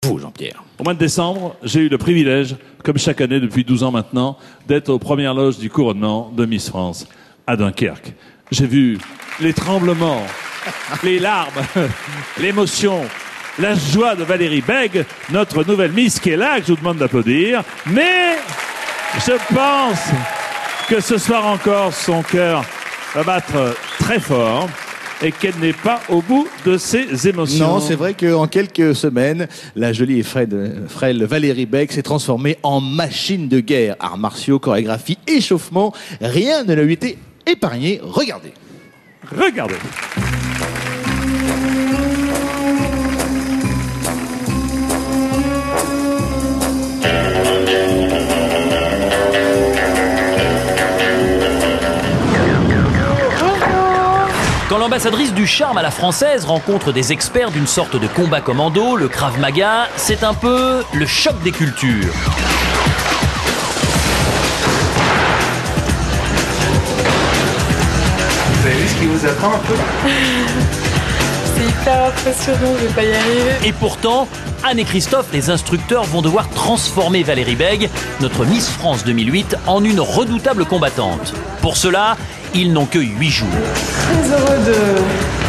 vous, Jean-Pierre. Au mois de décembre, j'ai eu le privilège, comme chaque année depuis 12 ans maintenant, d'être aux premières loges du couronnement de Miss France à Dunkerque. J'ai vu les tremblements, les larmes, l'émotion, la joie de Valérie Bègue, notre nouvelle Miss qui est là, que je vous demande d'applaudir. Mais je pense que ce soir encore, son cœur va battre très fort et qu'elle n'est pas au bout de ses émotions. Non, c'est vrai qu'en quelques semaines, la jolie et frêle Valérie Bègue s'est transformée en machine de guerre. Arts martiaux, chorégraphie, échauffement, rien ne lui était épargné. Regardez. Regardez. Quand l'ambassadrice du charme à la française rencontre des experts d'une sorte de combat commando, le Krav Maga, c'est un peu le choc des cultures. Vous avez vu ce qui vous attend un peu? C'est hyper impressionnant, je vais pas y arriver. Et pourtant, Anne et Christophe, les instructeurs, vont devoir transformer Valérie Bègue, notre Miss France 2008, en une redoutable combattante. Pour cela, ils n'ont que 8 jours. Très heureux de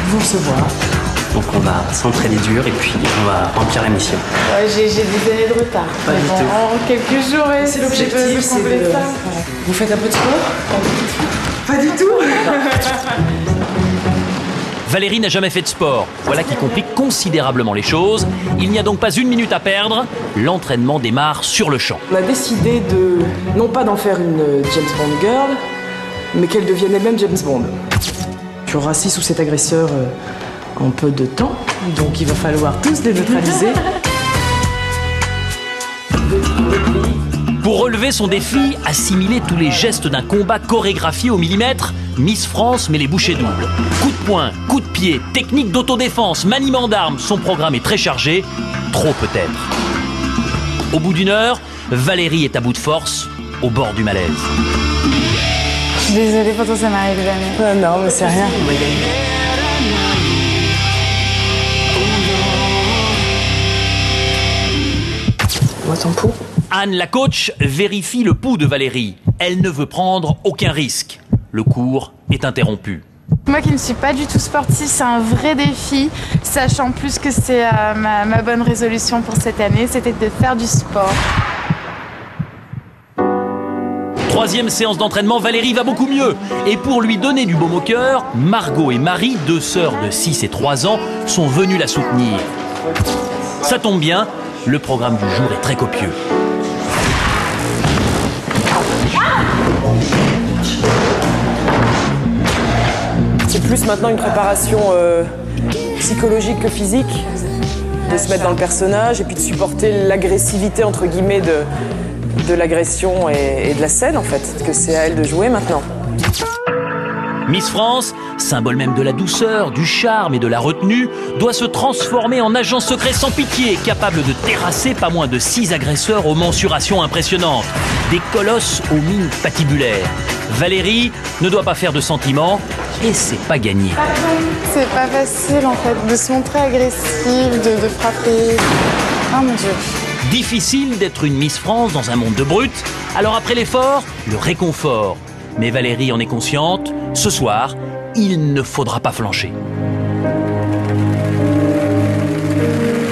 vous recevoir. Donc on va s'entraîner dur et puis on va remplir la mission. Ouais, j'ai des années de retard. Pas du tout. En quelques jours, c'est l'objectif, c'est de... ça. Vous faites un peu de sport? Pas du tout. Valérie n'a jamais fait de sport. Voilà qui complique considérablement les choses. Il n'y a donc pas une minute à perdre. L'entraînement démarre sur le champ. On a décidé de, non pas d'en faire une James Bond girl, mais qu'elle devienne elle-même James Bond. Il y aura 6 ou 7 agresseurs en peu de temps, donc il va falloir tous les neutraliser. Pour relever son défi, assimiler tous les gestes d'un combat chorégraphié au millimètre, Miss France met les bouchées doubles. Coup de poing, coup de pied, technique d'autodéfense, maniement d'armes, son programme est très chargé, trop peut-être. Au bout d'une heure, Valérie est à bout de force, au bord du malaise. Je suis désolée, pourtant ça m'arrive jamais. Non, mais c'est rien. Moi, ton pouls. Anne, la coach, vérifie le pouls de Valérie. Elle ne veut prendre aucun risque. Le cours est interrompu. Moi qui ne suis pas du tout sportive, c'est un vrai défi, sachant plus que c'est ma bonne résolution pour cette année, c'était de faire du sport. Troisième séance d'entraînement, Valérie va beaucoup mieux. Et pour lui donner du baume au cœur, Margot et Marie, 2 sœurs de 6 et 3 ans, sont venues la soutenir. Ça tombe bien, le programme du jour est très copieux. C'est plus maintenant une préparation psychologique que physique, de se mettre dans le personnage et puis de supporter l'agressivité entre guillemets de l'agression et de la scène en fait, parce que c'est à elle de jouer maintenant. Miss France, symbole même de la douceur, du charme et de la retenue, doit se transformer en agent secret sans pitié, capable de terrasser pas moins de 6 agresseurs aux mensurations impressionnantes. Des colosses aux mines patibulaires. Valérie ne doit pas faire de sentiments et c'est pas gagné. C'est pas facile en fait de se montrer agressive, de frapper. Oh mon Dieu. Difficile d'être une Miss France dans un monde de brutes, alors après l'effort, le réconfort. Mais Valérie en est consciente, ce soir, il ne faudra pas flancher.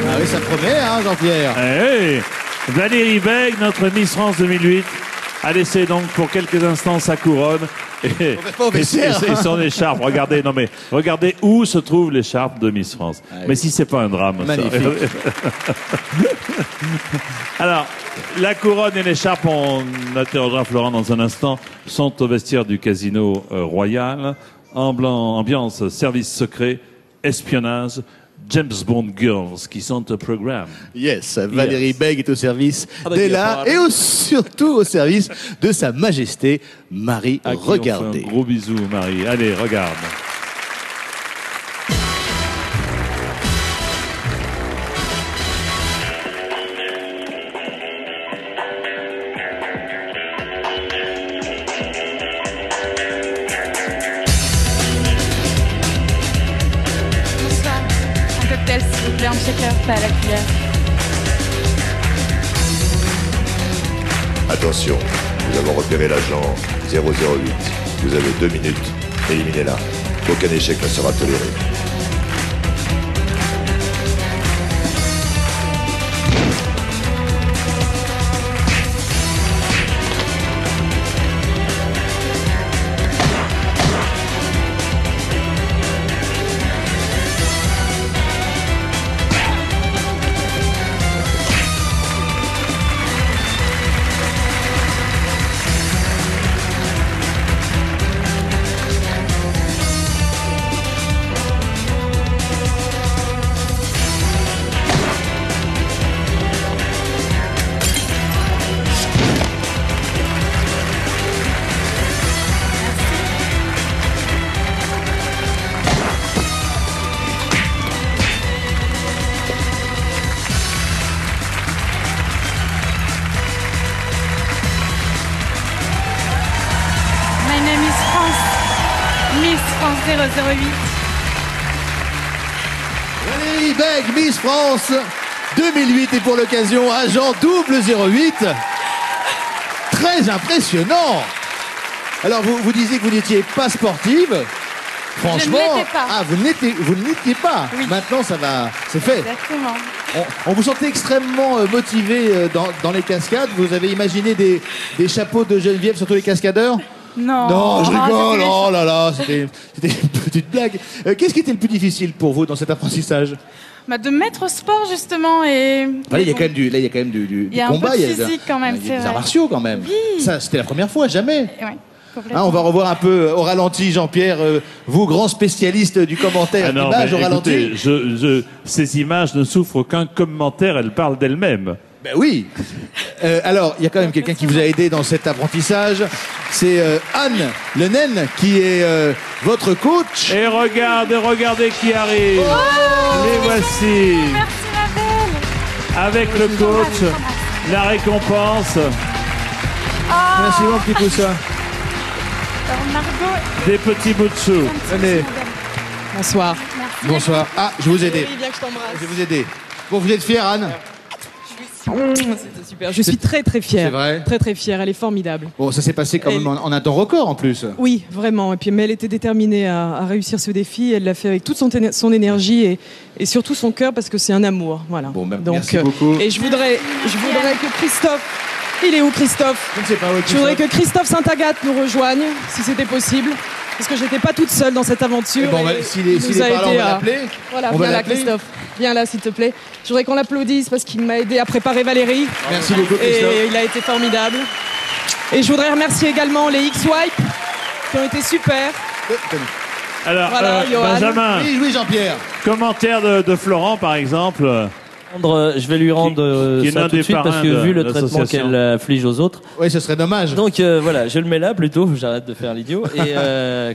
Ah oui, ça promet, hein, Jean-Pierre. Eh oui. Valérie Bègue, notre Miss France 2008, a laissé donc pour quelques instants sa couronne et son écharpe. Regardez, non mais regardez où se trouve l'écharpe de Miss France. Ah oui. Mais si c'est pas un drame, magnifique. Alors, la couronne et l'écharpe, on interrogera Florent dans un instant, sont au vestiaire du Casino Royal. Ambiance, service secret, espionnage, James Bond Girls qui sont au programme. Yes, Valérie Bègue est au service dès là et surtout au service de Sa Majesté Marie. Regardez. Un gros bisou, Marie. Allez, regarde. S'il vous plaît, un shaker, pas à la cuillère. Attention, nous avons repéré l'agent 008. Vous avez 2 minutes. Éliminez-la. Aucun échec ne sera toléré. My name is France. Miss France 008. Valérie Bègue, Miss France 2008 et pour l'occasion, agent 008. Très impressionnant. Alors, vous disiez que vous n'étiez pas sportive. Franchement, Je ne l'étais pas. Ah, vous ne l'étiez pas. Oui. Maintenant, ça va, c'est fait. Exactement. On vous sentait extrêmement motivé dans les cascades. Vous avez imaginé des chapeaux de Geneviève sur tous les cascadeurs? Non. Non, je Oh, rigole. c'était Oh là là, c'était une petite blague. Qu'est-ce qui était le plus difficile pour vous dans cet apprentissage? Bah, de me mettre au sport justement et. Là, il y a quand même du Il y a un combat. peu de physique quand même, Il y c'est a des vrai. arts martiaux quand même. Oui. Ça, c'était la première fois, jamais. Ouais, complètement. Hein, on va revoir un peu au ralenti, Jean-Pierre, vous, grand spécialiste du commentaire, Ah non, image mais au ralenti. écoutez, ces images ne souffrent aucun commentaire, elles parlent d'elles-mêmes. Ben oui. Alors, il y a quand même quelqu'un qui vous a aidé dans cet apprentissage. C'est Anne Le Naine qui est votre coach. Et regardez qui arrive. Les voici. Merci ma belle. Avec le coach, la récompense, Merci mon petit poussin. Alors Margot. des petits bouts de chou. Venez. Bonsoir. Bonsoir. Ah, je vais vous aider. Viens que je t'embrasse. Je vais vous aider. Bon, vous êtes fière, Anne? C'était super. Je suis très très fière. C'est vrai? Très très fière. Elle est formidable. Bon, ça s'est passé quand même en un temps record en plus. Oui, vraiment. Et puis, mais elle était déterminée à réussir ce défi. Elle l'a fait avec toute son énergie et surtout son cœur parce que c'est un amour. Voilà. Bon, ben, merci beaucoup. Et je voudrais que Christophe. Il est où Christophe? Je ne sais pas où est Je voudrais que Christophe Saint-Agathe nous rejoigne, si c'était possible. Parce que j'étais pas toute seule dans cette aventure. Bon, et ben, s'il il est nous a par là, on aidé va à- l'appeler. Voilà, On va viens là l'appeler. Christophe. Viens là s'il te plaît. Je voudrais qu'on l'applaudisse parce qu'il m'a aidé à préparer Valérie. Merci beaucoup, Christophe. Et il a été formidable. Et je voudrais remercier également les X-Wipe qui ont été super. Alors, Voilà, Johan. Benjamin, Oui, Jean-Pierre. commentaire de Florent, par exemple. Je vais lui rendre qui est l'un ça tout de des suite parce parrains que de vu le traitement l'association. qu'elle inflige aux autres. Oui, ce serait dommage. Donc voilà, je le mets là plutôt, j'arrête de faire l'idiot. Et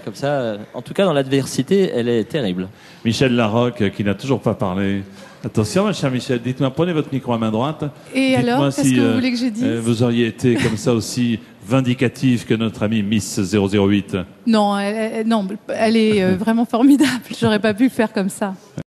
comme ça, en tout cas dans l'adversité, elle est terrible. Michel Larocque, qui n'a toujours pas parlé. Attention, mon cher Michel, dites-moi, prenez votre micro à main droite. Et Dites-moi alors, qu'est-ce si, que vous voulez que je dise vous auriez été comme ça aussi vindicatif que notre amie Miss 008. Non, elle est vraiment formidable. J'aurais pas pu faire comme ça.